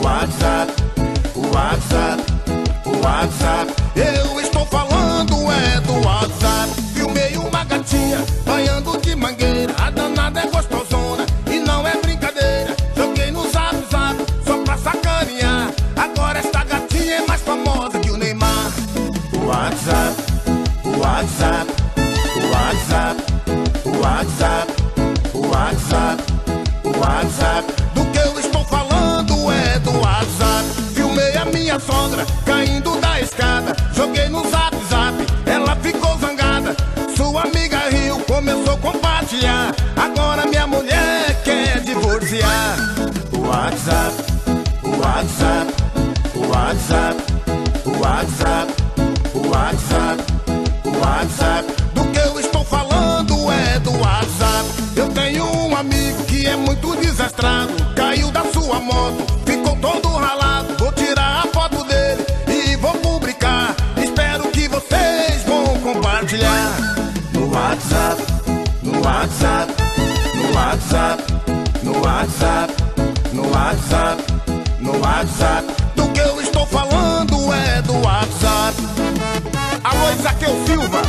WhatsApp, WhatsApp, WhatsApp. Eu estou falando é do WhatsApp. Filmei uma gatinha banhando de mangueira. A danada é gostosona e não é brincadeira. Joguei no Zap Zap só pra sacanear. Agora esta gatinha é mais famosa que o Neymar. WhatsApp, WhatsApp, WhatsApp, WhatsApp, WhatsApp, WhatsApp. Do que eu estou falando é do WhatsApp. Filmei a minha sogra caindo da escada. Joguei no Zap Zap, ela ficou zangada. Sua amiga riu, começou a compartilhar. Agora minha mulher quer divorciar. WhatsApp, WhatsApp, WhatsApp, WhatsApp, WhatsApp, WhatsApp. Do que eu estou falando é do WhatsApp. Eu tenho um amigo que é muito desastrado. Caiu da sua moto, ficou todo ralado. Vou tirar a foto dele e vou publicar. Espero que vocês vão compartilhar. No WhatsApp, no WhatsApp, no WhatsApp, no WhatsApp, no WhatsApp, no WhatsApp. Do que eu estou falando é do WhatsApp. Alô, Isaqueu Silva.